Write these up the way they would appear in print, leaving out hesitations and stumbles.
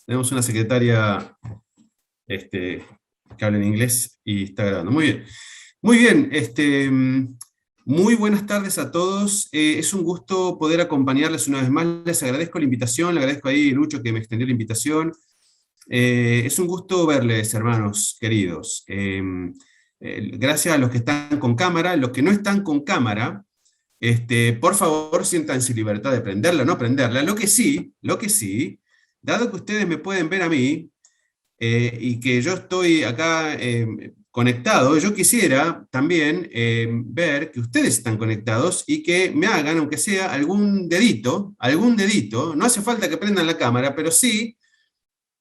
Tenemos una secretaria que habla en inglés y está grabando. Muy bien. Muy bien. Muy buenas tardes a todos. Es un gusto poder acompañarles una vez más. Les agradezco la invitación, le agradezco ahí, Lucho, que me extendió la invitación. Es un gusto verles, hermanos queridos. Gracias a los que están con cámara. Los que no están con cámara, por favor, siéntanse en libertad de prenderla o no prenderla. Lo que sí, dado que ustedes me pueden ver a mí, y que yo estoy acá conectado, yo quisiera también ver que ustedes están conectados y que me hagan, aunque sea algún dedito, no hace falta que prendan la cámara, pero sí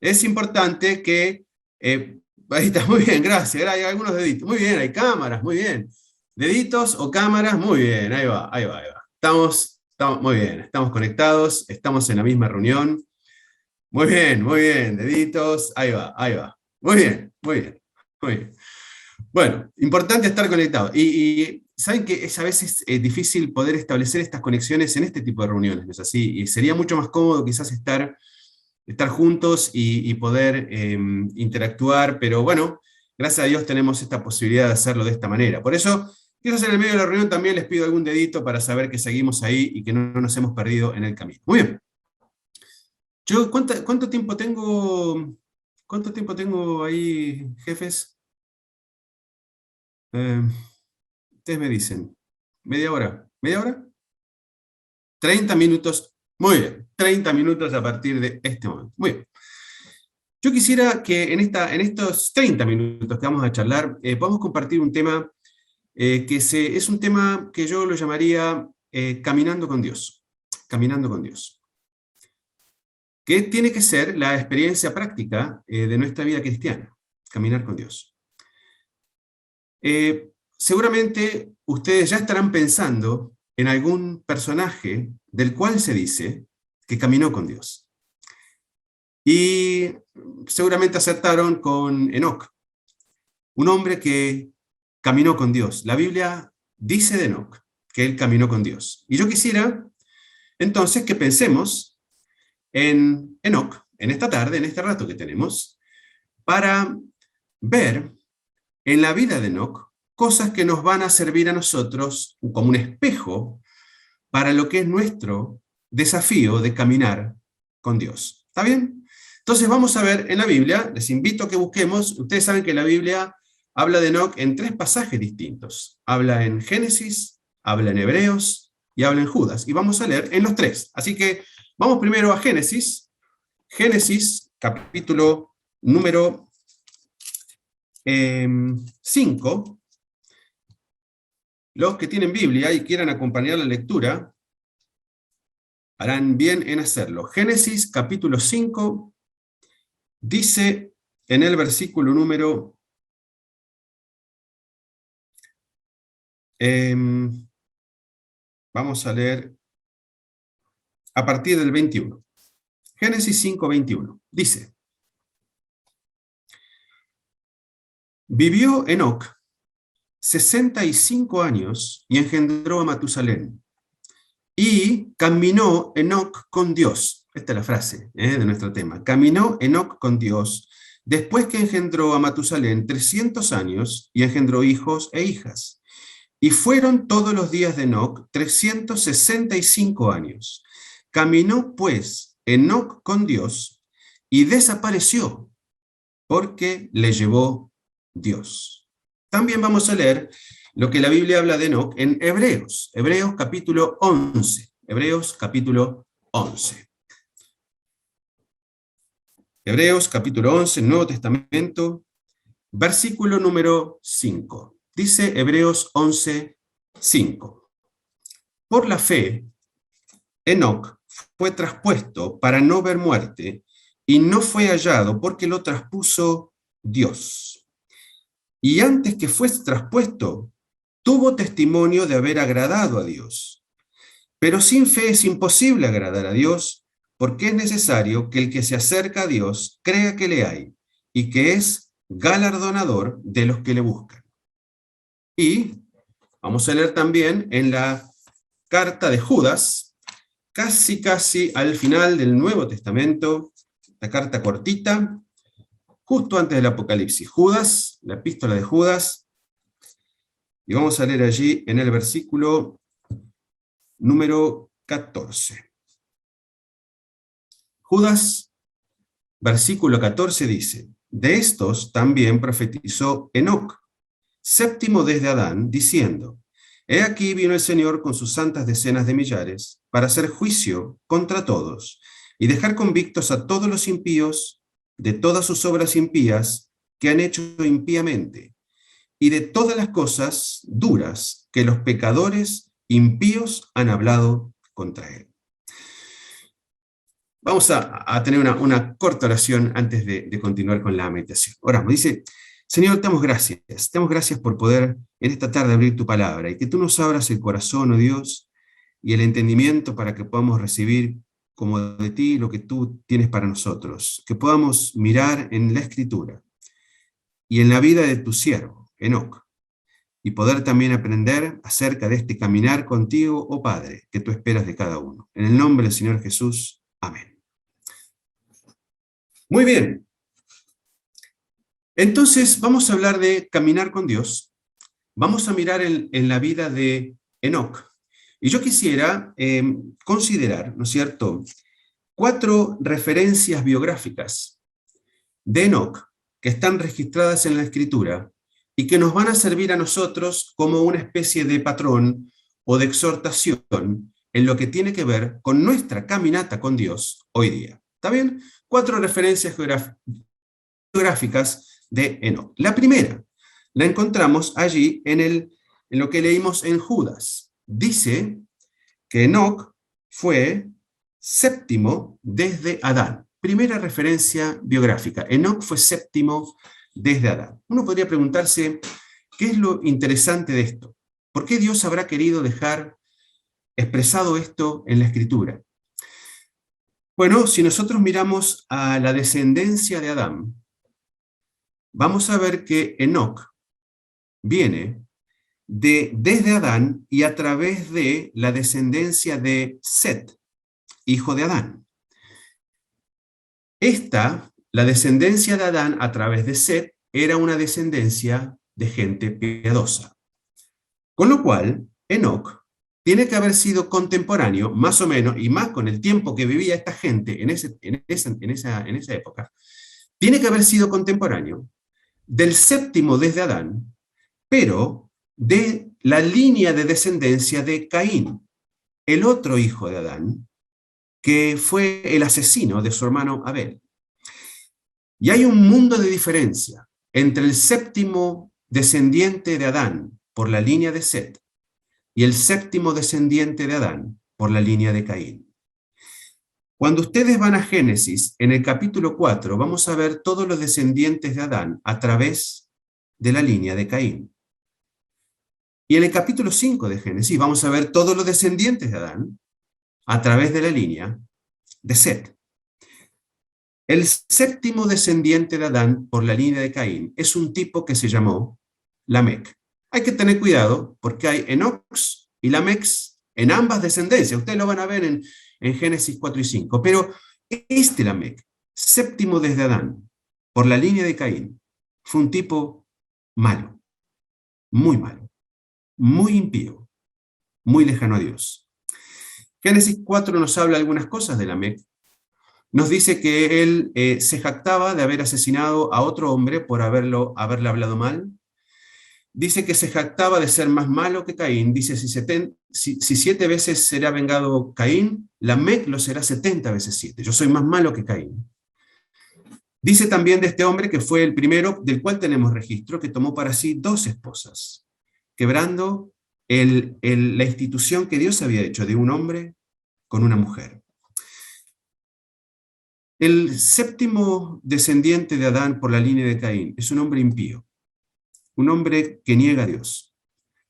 es importante que, ahí está, muy bien, gracias, hay algunos deditos, muy bien, hay cámaras, muy bien, deditos o cámaras, muy bien, ahí va, ahí va, ahí va. Estamos muy bien, estamos conectados, estamos en la misma reunión. Muy bien, deditos, ahí va, ahí va. Muy bien, muy bien, muy bien. Bueno, importante estar conectado. Y saben que es a veces difícil poder establecer estas conexiones en este tipo de reuniones, ¿no es así? Y sería mucho más cómodo quizás estar juntos y poder interactuar, pero bueno, gracias a Dios tenemos esta posibilidad de hacerlo de esta manera. Por eso, quizás en el medio de la reunión también les pido algún dedito para saber que seguimos ahí y que no nos hemos perdido en el camino. Muy bien. Yo, ¿cuánto tiempo tengo ahí, jefes? Eh, Ustedes me dicen, ¿media hora? ¿Media hora? 30 minutos. Muy bien, 30 minutos a partir de este momento. Muy bien. Yo quisiera que en estos 30 minutos que vamos a charlar, podamos compartir un tema es un tema que yo lo llamaría caminando con Dios. Caminando con Dios. Que tiene que ser la experiencia práctica de nuestra vida cristiana. Caminar con Dios. Seguramente ustedes ya estarán pensando en algún personaje del cual se dice que caminó con Dios. Y seguramente acertaron con Enoc, un hombre que caminó con Dios. La Biblia dice de Enoc que él caminó con Dios. Y yo quisiera entonces que pensemos en Enoc, en esta tarde, en este rato que tenemos, para ver en la vida de Enoc cosas que nos van a servir a nosotros como un espejo para lo que es nuestro desafío de caminar con Dios. ¿Está bien? Entonces vamos a ver en la Biblia, les invito a que busquemos, ustedes saben que la Biblia habla de Enoc en 3 pasajes distintos. Habla en Génesis, habla en Hebreos y habla en Judas. Y vamos a leer en los 3. Así que vamos primero a Génesis. Génesis, capítulo número 5. Los que tienen Biblia y quieran acompañar la lectura, harán bien en hacerlo. Génesis capítulo 5 dice en el versículo número vamos a leer a partir del 21. Génesis 5, 21. Dice: Vivió Enoc 65 años y engendró a Matusalén. Y caminó Enoc con Dios. Esta es la frase de nuestro tema. Caminó Enoc con Dios después que engendró a Matusalén 300 años y engendró hijos e hijas. Y fueron todos los días de Enoc 365 años. Caminó pues Enoc con Dios y desapareció porque le llevó Dios. También vamos a leer lo que la Biblia habla de Enoc en Hebreos. Hebreos capítulo 11. Hebreos capítulo 11. Hebreos capítulo 11, Nuevo Testamento, versículo número 5. Dice Hebreos 11, 5. Por la fe, Enoc fue traspuesto para no ver muerte y no fue hallado porque lo traspuso Dios. Y antes que fuese traspuesto, tuvo testimonio de haber agradado a Dios. Pero sin fe es imposible agradar a Dios, porque es necesario que el que se acerca a Dios crea que le hay y que es galardonador de los que le buscan. Y vamos a leer también en la carta de Judas, casi al final del Nuevo Testamento, esta carta cortita, justo antes del Apocalipsis. Judas, la epístola de Judas, y vamos a leer allí en el versículo número 14. Judas, versículo 14 dice: de estos también profetizó Enoc, séptimo desde Adán, diciendo: he aquí vino el Señor con sus santas decenas de millares, para hacer juicio contra todos, y dejar convictos a todos los impíos de todas sus obras impías que han hecho impíamente, y de todas las cosas duras que los pecadores impíos han hablado contra él. Vamos a tener una corta oración antes de continuar con la meditación. Oramos. Dice: Señor, te damos gracias por poder en esta tarde abrir tu palabra, y que tú nos abras el corazón, oh Dios, y el entendimiento para que podamos recibir como de ti lo que tú tienes para nosotros, que podamos mirar en la Escritura y en la vida de tu siervo, Enoc, y poder también aprender acerca de este caminar contigo, oh Padre, que tú esperas de cada uno. En el nombre del Señor Jesús, amén. Muy bien. Entonces vamos a hablar de caminar con Dios. Vamos a mirar en la vida de Enoc. Y yo quisiera considerar, ¿no es cierto?, 4 referencias biográficas de Enoc que están registradas en la Escritura y que nos van a servir a nosotros como una especie de patrón o de exhortación en lo que tiene que ver con nuestra caminata con Dios hoy día. ¿Está bien? 4 referencias biográficas de Enoc. La primera la encontramos allí en lo que leímos en Judas. Dice que Enoc fue séptimo desde Adán. Primera referencia biográfica. Enoc fue séptimo desde Adán. Uno podría preguntarse, ¿qué es lo interesante de esto? ¿Por qué Dios habrá querido dejar expresado esto en la Escritura? Bueno, si nosotros miramos a la descendencia de Adán, vamos a ver que Enoc viene desde Adán y a través de la descendencia de Set, hijo de Adán. La descendencia de Adán a través de Set, era una descendencia de gente piadosa. Con lo cual, Enoc tiene que haber sido contemporáneo, más o menos, y más con el tiempo que vivía esta gente en esa época, tiene que haber sido contemporáneo del séptimo desde Adán, pero de la línea de descendencia de Caín, el otro hijo de Adán, que fue el asesino de su hermano Abel. Y hay un mundo de diferencia entre el séptimo descendiente de Adán por la línea de Set y el séptimo descendiente de Adán por la línea de Caín. Cuando ustedes van a Génesis, en el capítulo 4, vamos a ver todos los descendientes de Adán a través de la línea de Caín. Y en el capítulo 5 de Génesis vamos a ver todos los descendientes de Adán a través de la línea de Set. El séptimo descendiente de Adán por la línea de Caín es un tipo que se llamó Lamec. Hay que tener cuidado porque hay Enocs y Lamecs en ambas descendencias. Ustedes lo van a ver en Génesis 4 y 5. Pero este Lamec, séptimo desde Adán por la línea de Caín, fue un tipo malo, muy impío, muy lejano a Dios. Génesis 4 nos habla algunas cosas de Lamec. Nos dice que él se jactaba de haber asesinado a otro hombre por haberle hablado mal. Dice que se jactaba de ser más malo que Caín. Dice, si 7 veces será vengado Caín, Lamec lo será 70 veces 7. Yo soy más malo que Caín. Dice también de este hombre que fue el primero del cual tenemos registro, que tomó para sí 2 esposas, quebrando la institución que Dios había hecho de un hombre con una mujer. El séptimo descendiente de Adán por la línea de Caín es un hombre impío, un hombre que niega a Dios,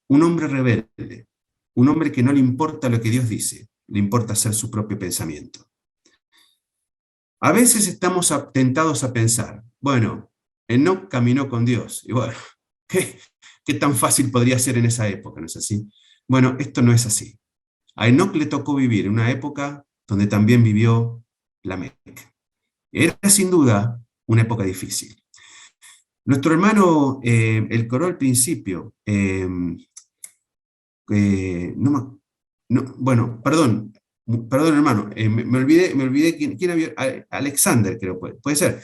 un hombre rebelde, un hombre que no le importa lo que Dios dice, le importa hacer su propio pensamiento. A veces estamos tentados a pensar, bueno, Enoc caminó con Dios, y bueno, ¿qué tan fácil podría ser en esa época? ¿No es así? Bueno, esto no es así. A Enoc le tocó vivir en una época donde también vivió Lamec. Era sin duda una época difícil. Nuestro hermano, el que oró al principio, no, bueno, perdón hermano, me olvidé quién había, Alexander creo, puede ser.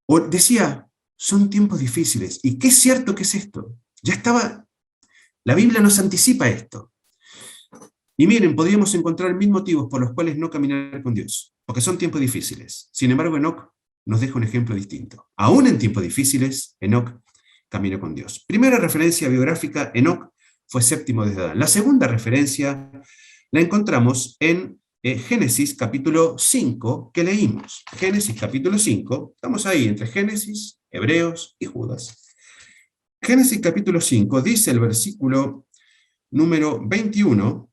O decía, son tiempos difíciles, y qué cierto que es esto. Ya estaba, la Biblia nos anticipa esto. Y miren, podríamos encontrar mil motivos por los cuales no caminar con Dios, porque son tiempos difíciles. Sin embargo, Enoc nos deja un ejemplo distinto. Aún en tiempos difíciles, Enoc caminó con Dios. Primera referencia biográfica, Enoc fue séptimo desde Adán. La segunda referencia la encontramos en Génesis capítulo 5, que leímos. Génesis capítulo 5, estamos ahí entre Génesis, Hebreos y Judas. Génesis capítulo 5 dice el versículo número 21,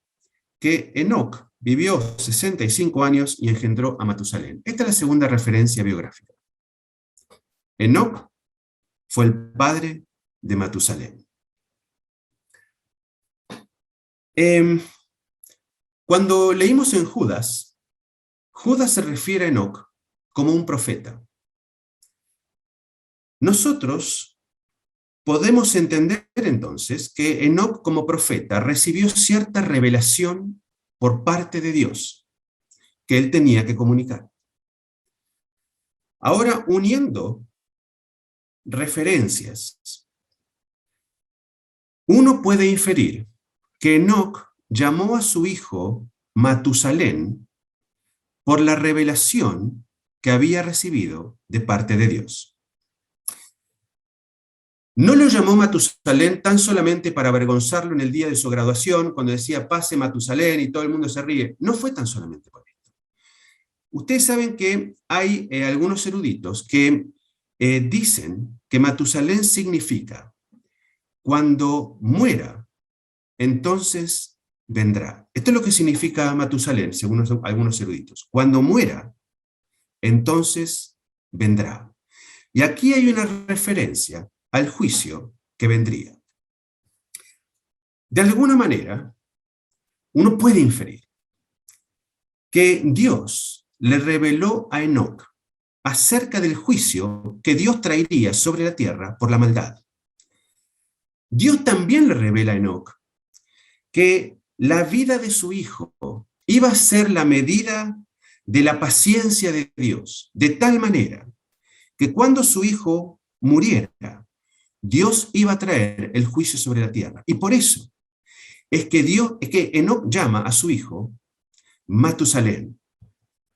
que Enoc vivió 65 años y engendró a Matusalén. Esta es la segunda referencia biográfica. Enoc fue el padre de Matusalén. Cuando leímos en Judas, Judas se refiere a Enoc como un profeta. Nosotros podemos entender entonces que Enoc como profeta recibió cierta revelación por parte de Dios que él tenía que comunicar. Ahora, uniendo referencias, uno puede inferir que Enoc llamó a su hijo Matusalén por la revelación que había recibido de parte de Dios. No lo llamó Matusalén tan solamente para avergonzarlo en el día de su graduación, cuando decía pase Matusalén y todo el mundo se ríe. No fue tan solamente por esto. Ustedes saben que hay algunos eruditos que dicen que Matusalén significa cuando muera, entonces vendrá. Esto es lo que significa Matusalén, según algunos eruditos. Cuando muera, entonces vendrá. Y aquí hay una referencia al juicio que vendría. De alguna manera, uno puede inferir que Dios le reveló a Enoc acerca del juicio que Dios traería sobre la tierra por la maldad. Dios también le revela a Enoc que la vida de su hijo iba a ser la medida de la paciencia de Dios, de tal manera que cuando su hijo muriera, Dios iba a traer el juicio sobre la tierra. Y por eso es que Enoc llama a su hijo Matusalén.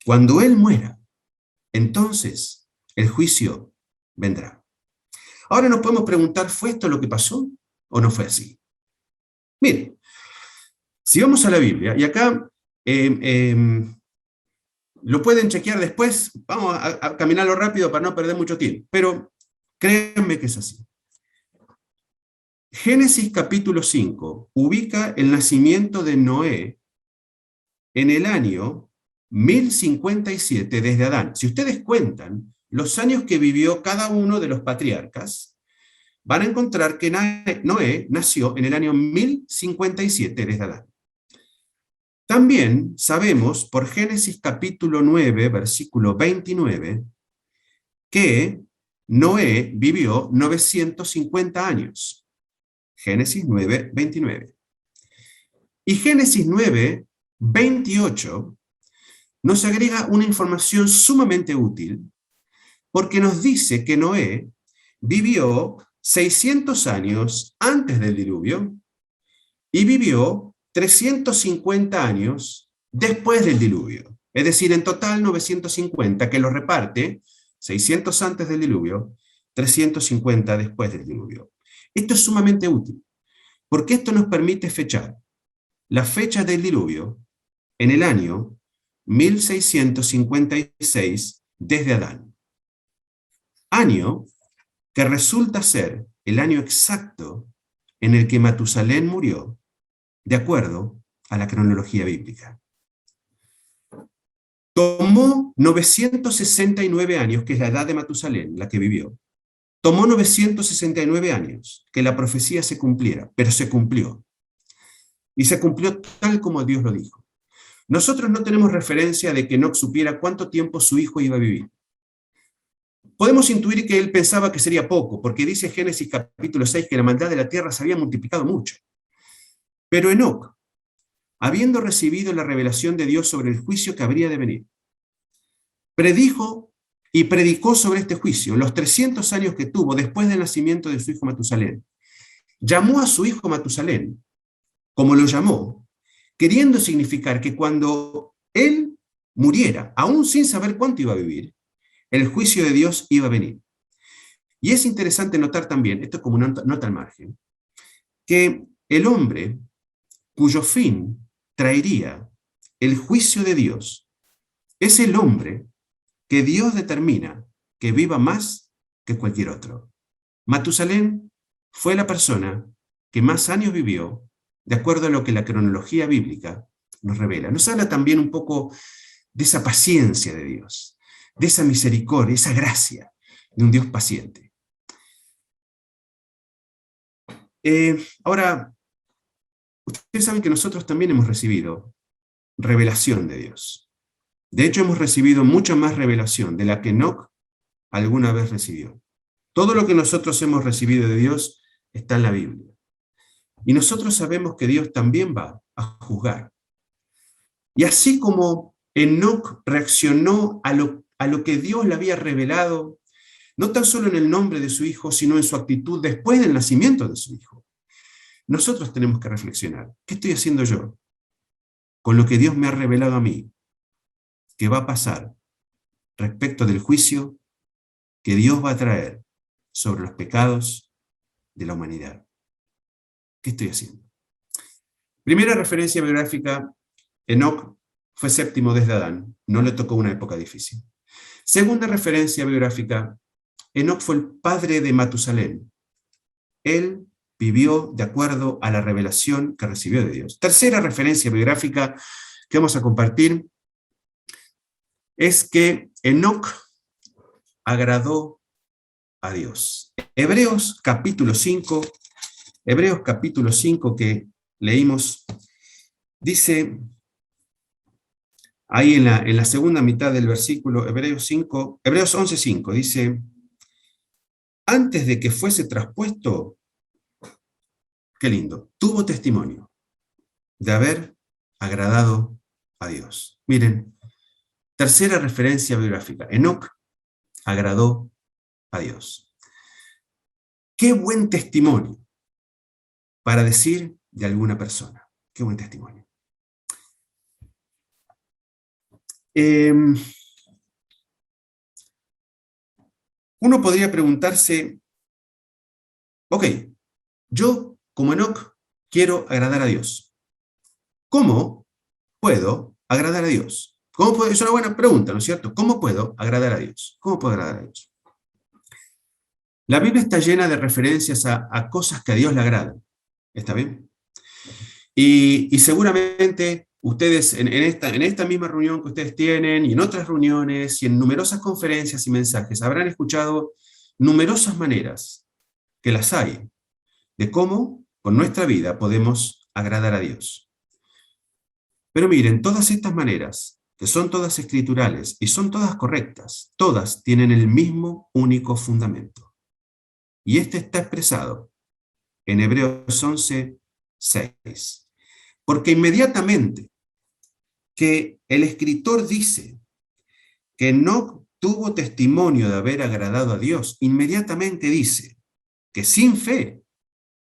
Cuando él muera, entonces el juicio vendrá. Ahora nos podemos preguntar, ¿fue esto lo que pasó o no fue así? Miren, si vamos a la Biblia, y acá lo pueden chequear después, vamos a caminarlo rápido para no perder mucho tiempo, pero créanme que es así. Génesis capítulo 5 ubica el nacimiento de Noé en el año 1057 desde Adán. Si ustedes cuentan los años que vivió cada uno de los patriarcas, van a encontrar que Noé nació en el año 1057 desde Adán. También sabemos por Génesis capítulo 9, versículo 29, que Noé vivió 950 años. Génesis 9, 29. Y Génesis 9, 28 nos agrega una información sumamente útil porque nos dice que Noé vivió 600 años antes del diluvio y vivió 350 años después del diluvio. Es decir, en total 950, que lo reparte 600 antes del diluvio, 350 después del diluvio. Esto es sumamente útil, porque esto nos permite fechar la fecha del diluvio en el año 1656 desde Adán. Año que resulta ser el año exacto en el que Matusalén murió, de acuerdo a la cronología bíblica. Tomó 969 años, que es la edad de Matusalén, la que vivió. Tomó 969 años que la profecía se cumpliera, pero se cumplió. Y se cumplió tal como Dios lo dijo. Nosotros no tenemos referencia de que Enoc supiera cuánto tiempo su hijo iba a vivir. podemos intuir que él pensaba que sería poco, porque dice Génesis capítulo 6 que la maldad de la tierra se había multiplicado mucho. Pero Enoc, habiendo recibido la revelación de Dios sobre el juicio que habría de venir, predijo y predicó sobre este juicio los 300 años que tuvo después del nacimiento de su hijo Matusalén. Llamó a su hijo Matusalén, como lo llamó, queriendo significar que cuando él muriera, aún sin saber cuánto iba a vivir, el juicio de Dios iba a venir. Y es interesante notar también, esto es como una nota al margen, que el hombre cuyo fin traería el juicio de Dios es el hombre que Dios determina que viva más que cualquier otro. Matusalén fue la persona que más años vivió, de acuerdo a lo que la cronología bíblica nos revela. Nos habla también un poco de esa paciencia de Dios, de esa misericordia, esa gracia de un Dios paciente. Ahora, ustedes saben que nosotros también hemos recibido revelación de Dios. De hecho, hemos recibido mucha más revelación de la que Enoc alguna vez recibió. Todo lo que nosotros hemos recibido de Dios está en la Biblia. Y nosotros sabemos que Dios también va a juzgar. Y así como Enoc reaccionó a lo que Dios le había revelado, no tan solo en el nombre de su hijo, sino en su actitud después del nacimiento de su hijo, nosotros tenemos que reflexionar. ¿Qué estoy haciendo yo con lo que Dios me ha revelado a mí? ¿Qué va a pasar respecto del juicio que Dios va a traer sobre los pecados de la humanidad? ¿Qué estoy haciendo? Primera referencia biográfica, Enoc fue séptimo desde Adán, no le tocó una época difícil. Segunda referencia biográfica, Enoc fue el padre de Matusalén. Él vivió de acuerdo a la revelación que recibió de Dios. Tercera referencia biográfica que vamos a compartir es que Enoc agradó a Dios. Hebreos capítulo 5 que leímos, dice ahí en la segunda mitad del versículo, Hebreos 11:5, dice: antes de que fuese traspuesto, qué lindo, tuvo testimonio de haber agradado a Dios. Miren, tercera referencia biográfica, Enoc agradó a Dios. Qué buen testimonio para decir de alguna persona. Qué buen testimonio. Uno podría preguntarse, ok, yo como Enoc quiero agradar a Dios. ¿Cómo puedo agradar a Dios? Es una buena pregunta, ¿no es cierto? ¿Cómo puedo agradar a Dios? ¿Cómo puedo agradar a Dios? La Biblia está llena de referencias a cosas que a Dios le agradan. ¿Está bien? Y seguramente ustedes en esta misma reunión que ustedes tienen, y en otras reuniones, y en numerosas conferencias y mensajes, habrán escuchado numerosas maneras, que las hay, de cómo con nuestra vida podemos agradar a Dios. Pero miren, todas estas maneras, que son todas escriturales y son todas correctas, todas tienen el mismo único fundamento. Y este está expresado en Hebreos 11:6. Porque inmediatamente que el escritor dice que no tuvo testimonio de haber agradado a Dios, inmediatamente dice que sin fe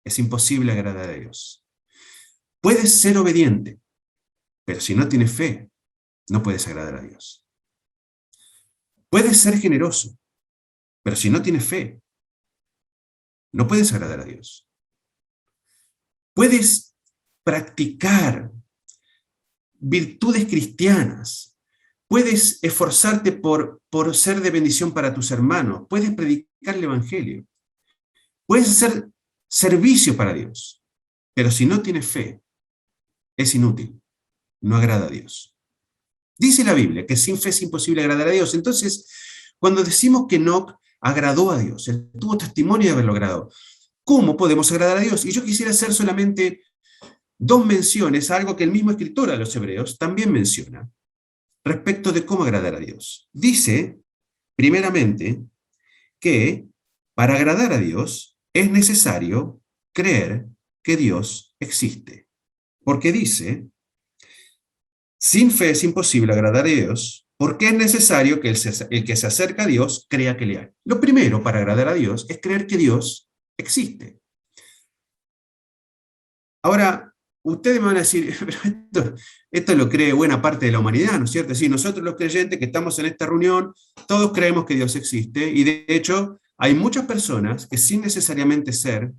es imposible agradar a Dios. Puedes ser obediente, pero si no tienes fe, no puedes agradar a Dios. Puedes ser generoso, pero si no tienes fe, no puedes agradar a Dios. Puedes practicar virtudes cristianas, puedes esforzarte por ser de bendición para tus hermanos, puedes predicar el evangelio, puedes hacer servicio para Dios, pero si no tienes fe, es inútil, no agrada a Dios. Dice la Biblia que sin fe es imposible agradar a Dios. Entonces, cuando decimos que Enoc agradó a Dios, él tuvo testimonio de haberlo agradado, ¿cómo podemos agradar a Dios? Y yo quisiera hacer solamente dos menciones a algo que el mismo escritor a los Hebreos también menciona respecto de cómo agradar a Dios. Dice, primeramente, que para agradar a Dios es necesario creer que Dios existe. Porque dice, sin fe es imposible agradar a Dios, porque es necesario que el que se acerca a Dios crea que le hay. Lo primero para agradar a Dios es creer que Dios existe. Ahora, ustedes me van a decir, pero esto lo cree buena parte de la humanidad, ¿no es cierto? Sí, nosotros los creyentes que estamos en esta reunión, todos creemos que Dios existe, y de hecho hay muchas personas que sin necesariamente ser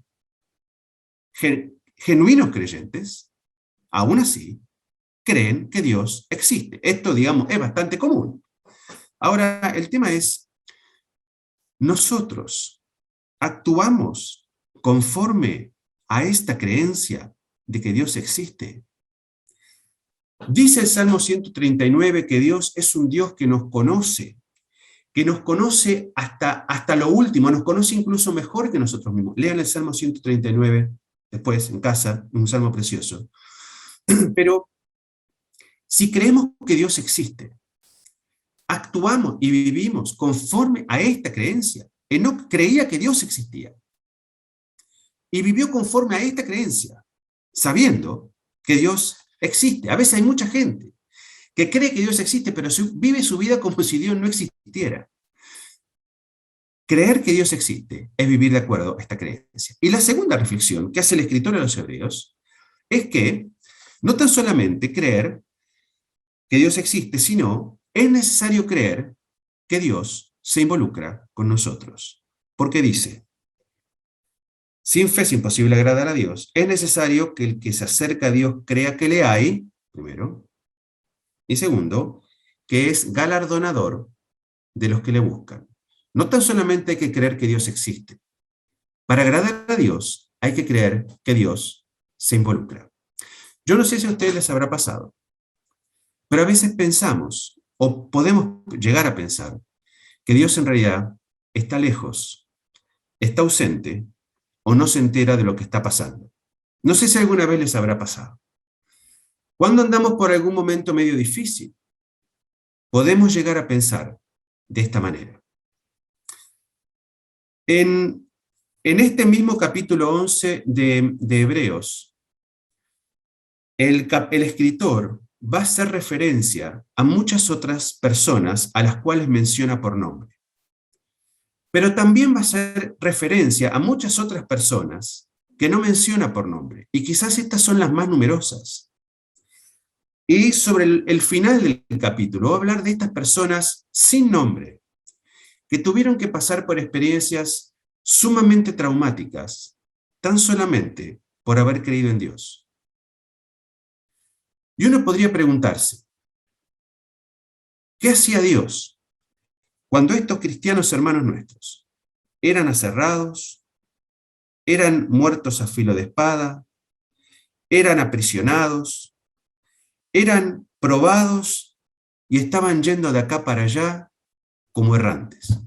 genuinos creyentes, aún así, creen que Dios existe. Esto, digamos, es bastante común. Ahora, el tema es, nosotros actuamos conforme a esta creencia de que Dios existe. Dice el Salmo 139 que Dios es un Dios que nos conoce hasta lo último, nos conoce incluso mejor que nosotros mismos. Lean el Salmo 139 después en casa, un salmo precioso. Pero si creemos que Dios existe, actuamos y vivimos conforme a esta creencia. Enoc creía que Dios existía y vivió conforme a esta creencia, sabiendo que Dios existe. A veces hay mucha gente que cree que Dios existe, pero vive su vida como si Dios no existiera. Creer que Dios existe es vivir de acuerdo a esta creencia. Y la segunda reflexión que hace el escritor de los Hebreos es que no tan solamente creer que Dios existe, sino es necesario creer que Dios se involucra con nosotros. Porque dice, sin fe es imposible agradar a Dios, es necesario que el que se acerca a Dios crea que le hay, primero, y segundo, que es galardonador de los que le buscan. No tan solamente hay que creer que Dios existe. Para agradar a Dios hay que creer que Dios se involucra. Yo no sé si a ustedes les habrá pasado, pero a veces pensamos, o podemos llegar a pensar, que Dios en realidad está lejos, está ausente, o no se entera de lo que está pasando. No sé si alguna vez les habrá pasado. Cuando andamos por algún momento medio difícil, podemos llegar a pensar de esta manera. En este mismo capítulo 11 de Hebreos, el escritor va a hacer referencia a muchas otras personas a las cuales menciona por nombre. Pero también va a hacer referencia a muchas otras personas que no menciona por nombre, y quizás estas son las más numerosas. Y sobre el final del capítulo va a hablar de estas personas sin nombre, que tuvieron que pasar por experiencias sumamente traumáticas, tan solamente por haber creído en Dios. Y uno podría preguntarse, ¿qué hacía Dios cuando estos cristianos hermanos nuestros eran aserrados, eran muertos a filo de espada, eran aprisionados, eran probados y estaban yendo de acá para allá como errantes?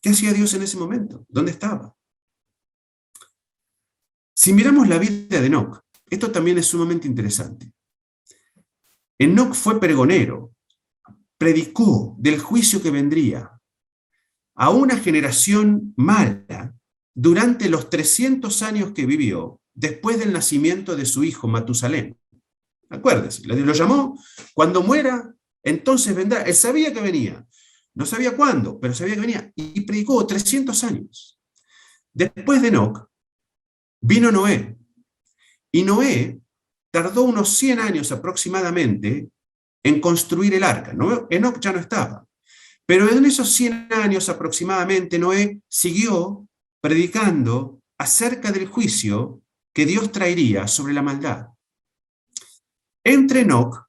¿Qué hacía Dios en ese momento? ¿Dónde estaba? Si miramos la vida de Enoc, esto también es sumamente interesante. Enoc fue pregonero, predicó del juicio que vendría a una generación mala durante los 300 años que vivió después del nacimiento de su hijo Matusalén. Acuérdense, lo llamó, cuando muera, entonces vendrá. Él sabía que venía, no sabía cuándo, pero sabía que venía, y predicó 300 años. Después de Enoc, vino Noé, y Noé tardó unos 100 años aproximadamente en construir el arca. Enoc ya no estaba. Pero en esos 100 años aproximadamente, Noé siguió predicando acerca del juicio que Dios traería sobre la maldad. Entre Enoc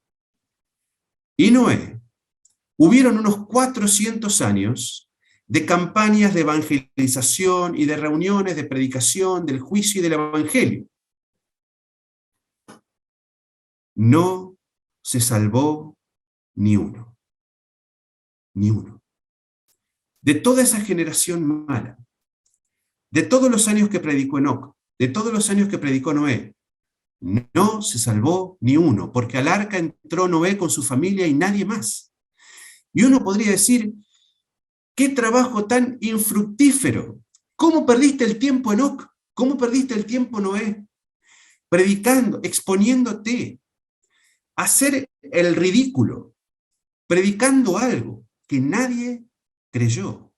y Noé hubieron unos 400 años de campañas de evangelización y de reuniones de predicación del juicio y del evangelio. No se salvó ni uno. Ni uno. De toda esa generación mala, de todos los años que predicó Enoc, de todos los años que predicó Noé, no se salvó ni uno, porque al arca entró Noé con su familia y nadie más. Y uno podría decir, ¡Qué trabajo tan infructífero! ¿Cómo perdiste el tiempo, Enoc? ¿Cómo perdiste el tiempo, Noé? Predicando, exponiéndote, a hacer el ridículo, predicando algo que nadie creyó.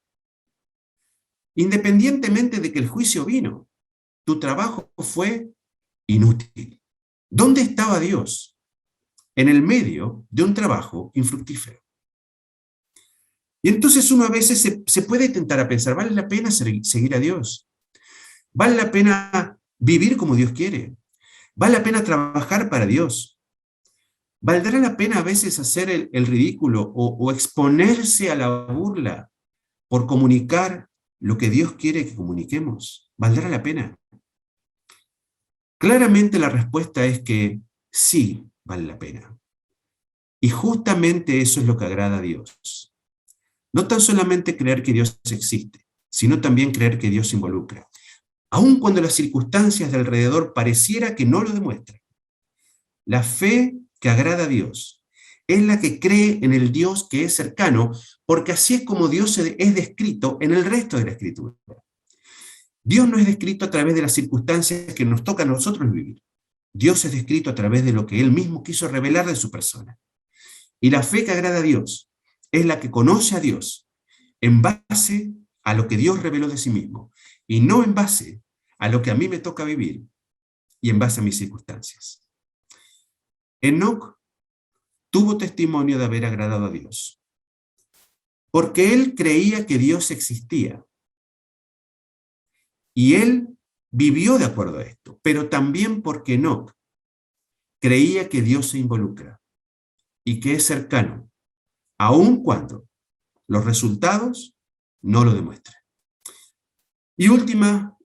Independientemente de que el juicio vino, tu trabajo fue inútil. ¿Dónde estaba Dios? En el medio de un trabajo infructífero. Y entonces uno a veces se puede tentar a pensar, ¿vale la pena seguir a Dios? ¿Vale la pena vivir como Dios quiere? ¿Vale la pena trabajar para Dios? ¿Valdrá la pena a veces hacer el ridículo o exponerse a la burla por comunicar lo que Dios quiere que comuniquemos? ¿Valdrá la pena? Claramente la respuesta es que sí vale la pena. Y justamente eso es lo que agrada a Dios. No tan solamente creer que Dios existe, sino también creer que Dios se involucra. Aun cuando las circunstancias de alrededor pareciera que no lo demuestran. La fe que agrada a Dios es la que cree en el Dios que es cercano, porque así es como Dios es descrito en el resto de la Escritura. Dios no es descrito a través de las circunstancias que nos toca a nosotros vivir. Dios es descrito a través de lo que Él mismo quiso revelar de su persona. Y la fe que agrada a Dios es la que conoce a Dios en base a lo que Dios reveló de sí mismo, y no en base a lo que a mí me toca vivir y en base a mis circunstancias. Enoc tuvo testimonio de haber agradado a Dios, porque él creía que Dios existía, y él vivió de acuerdo a esto, pero también porque Enoc creía que Dios se involucra y que es cercano, aun cuando los resultados no lo demuestran. Y última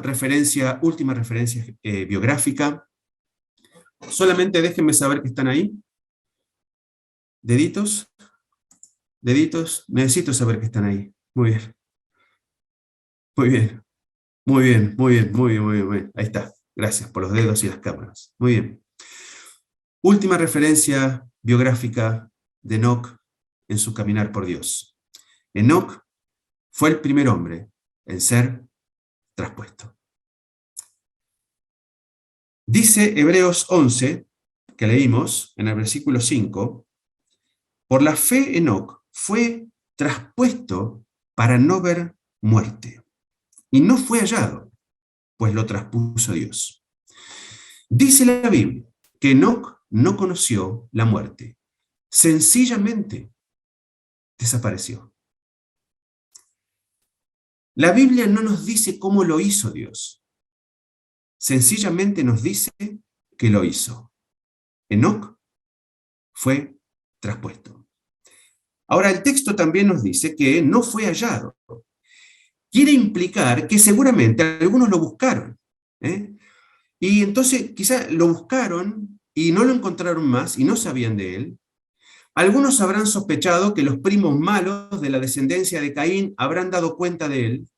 referencia biográfica. Solamente déjenme saber que están ahí. Deditos, necesito saber que están ahí. Muy bien, muy bien, muy bien, muy bien, muy bien, muy bien, muy bien. Ahí está. Gracias por los dedos y las cámaras. Muy bien. Última referencia biográfica de Enoc en su caminar por Dios. Enoc fue el primer hombre en ser traspuesto. Dice Hebreos 11, que leímos en el versículo 5, por la fe Enoc fue traspuesto para no ver muerte, y no fue hallado, pues lo traspuso Dios. Dice la Biblia que Enoc no conoció la muerte, sencillamente desapareció. La Biblia no nos dice cómo lo hizo Dios, sencillamente nos dice que lo hizo. Enoc fue traspuesto. Ahora, el texto también nos dice que no fue hallado. Quiere implicar que seguramente algunos lo buscaron, ¿eh? Y entonces quizá lo buscaron y no lo encontraron más y no sabían de él. Algunos habrán sospechado que los primos malos de la descendencia de Caín habrán dado cuenta de él.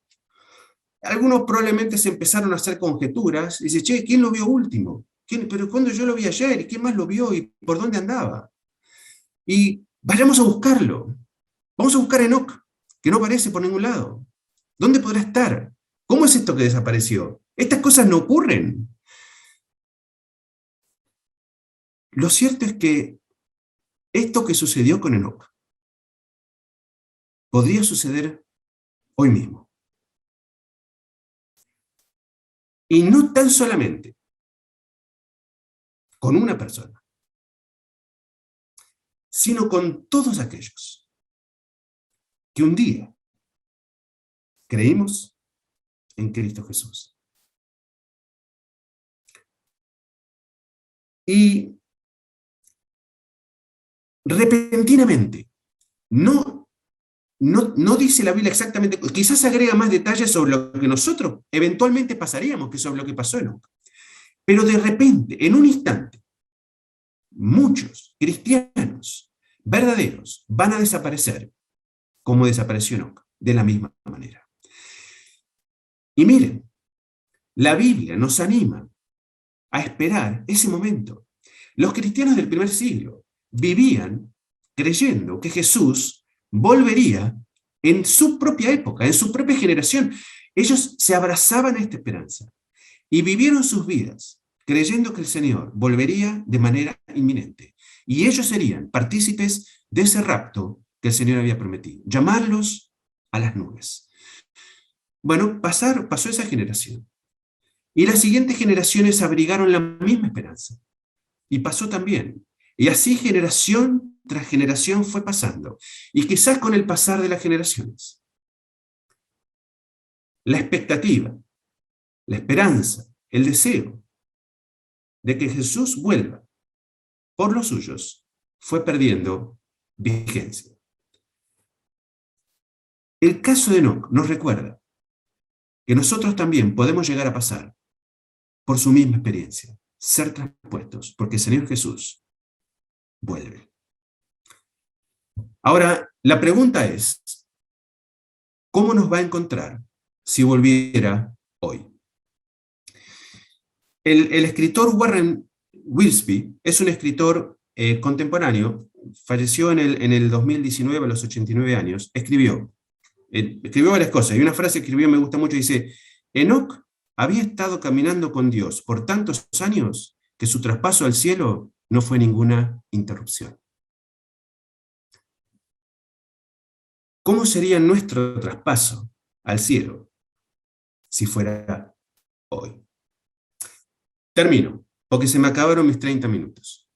Algunos probablemente se empezaron a hacer conjeturas y dice, che, ¿quién lo vio último? Pero cuando yo lo vi ayer, ¿y quién más lo vio y por dónde andaba? Y vayamos a buscarlo. Vamos a buscar a Enoc, que no aparece por ningún lado. ¿Dónde podrá estar? ¿Cómo es esto que desapareció? Estas cosas no ocurren. Lo cierto es que esto que sucedió con Enoc podría suceder hoy mismo. Y no tan solamente con una persona, sino con todos aquellos que un día creímos en Cristo Jesús. Y repentinamente, no dice la Biblia exactamente, quizás agrega más detalles sobre lo que nosotros eventualmente pasaríamos, que sobre lo que pasó en Enoc. Pero de repente, en un instante, muchos cristianos verdaderos van a desaparecer como desapareció Enoc, de la misma manera. Y miren, la Biblia nos anima a esperar ese momento. Los cristianos del primer siglo vivían creyendo que Jesús volvería en su propia época, en su propia generación. Ellos se abrazaban a esta esperanza y vivieron sus vidas creyendo que el Señor volvería de manera inminente. Y ellos serían partícipes de ese rapto que el Señor había prometido, llamarlos a las nubes. Bueno, pasó esa generación. Y las siguientes generaciones abrigaron la misma esperanza. Y pasó también. Y así generación tras generación fue pasando. Y quizás con el pasar de las generaciones, la expectativa, la esperanza, el deseo de que Jesús vuelva por los suyos fue perdiendo vigencia. El caso de Enoc nos recuerda que nosotros también podemos llegar a pasar por su misma experiencia, ser traspuestos, porque el Señor Jesús vuelve. Ahora, la pregunta es, ¿cómo nos va a encontrar si volviera hoy? El escritor Warren Wiersbe es un escritor contemporáneo, falleció en el 2019 a los 89 años, escribió varias cosas, y una frase que escribió me gusta mucho, dice: Enoc había estado caminando con Dios por tantos años que su traspaso al cielo no fue ninguna interrupción. ¿Cómo sería nuestro traspaso al cielo si fuera hoy? Termino, porque se me acabaron mis 30 minutos.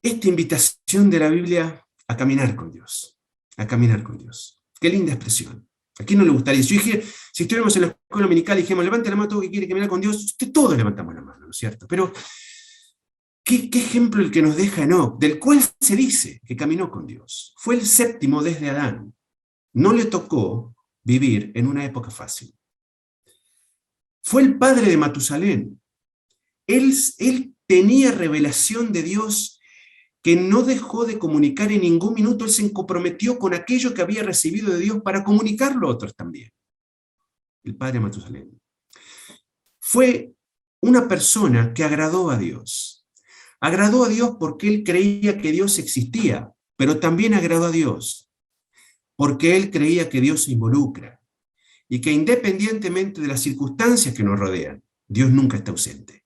Esta invitación de la Biblia a caminar con Dios, a caminar con Dios. Qué linda expresión. ¿A quién no le gustaría? Si estuviéramos en la escuela dominical y dijimos, levante la mano todo que quiere caminar con Dios, todos levantamos la mano, ¿no es cierto? Pero, ¿qué ejemplo el que nos deja Enoc, del cual se dice que caminó con Dios? Fue el séptimo desde Adán. No le tocó vivir en una época fácil. Fue el padre de Matusalén. Él tenía revelación de Dios que no dejó de comunicar en ningún minuto. Él se comprometió con aquello que había recibido de Dios para comunicarlo a otros también. El padre de Matusalén. Fue una persona que agradó a Dios. Agradó a Dios porque él creía que Dios existía, pero también agradó a Dios porque él creía que Dios se involucra y que independientemente de las circunstancias que nos rodean, Dios nunca está ausente.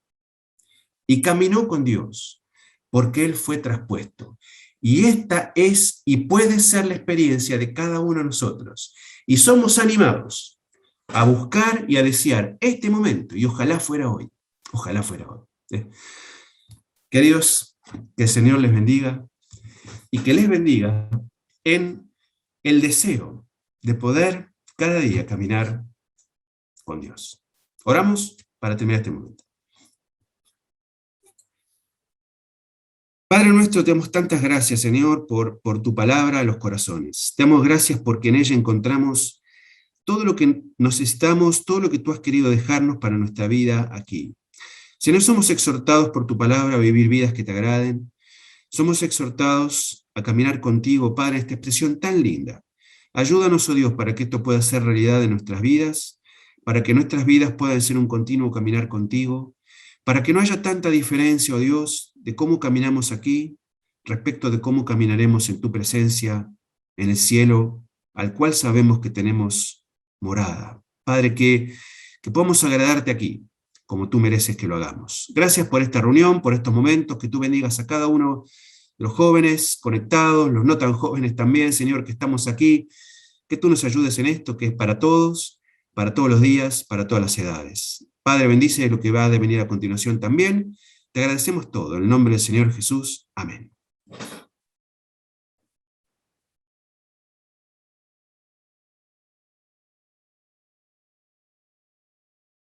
Y caminó con Dios porque él fue traspuesto. Y esta es y puede ser la experiencia de cada uno de nosotros. Y somos animados a buscar y a desear este momento, y ojalá fuera hoy. Ojalá fuera hoy. Queridos, que el Señor les bendiga y que les bendiga en el deseo de poder cada día caminar con Dios. Oramos para terminar este momento. Padre nuestro, te damos tantas gracias, Señor, por tu palabra a los corazones. Te damos gracias porque en ella encontramos todo lo que necesitamos, todo lo que tú has querido dejarnos para nuestra vida aquí. Señor, somos exhortados por tu palabra a vivir vidas que te agraden. Somos exhortados a caminar contigo, Padre, esta expresión tan linda. Ayúdanos, oh Dios, para que esto pueda ser realidad en nuestras vidas, para que nuestras vidas puedan ser un continuo caminar contigo, para que no haya tanta diferencia, oh Dios, de cómo caminamos aquí respecto de cómo caminaremos en tu presencia, en el cielo, al cual sabemos que tenemos morada. Padre, que podamos agradarte aquí, como tú mereces que lo hagamos. Gracias por esta reunión, por estos momentos, que tú bendigas a cada uno de los jóvenes conectados, los no tan jóvenes también, Señor, que estamos aquí, que tú nos ayudes en esto, que es para todos los días, para todas las edades. Padre, bendice lo que va a venir a continuación también. Te agradecemos todo. En el nombre del Señor Jesús. Amén.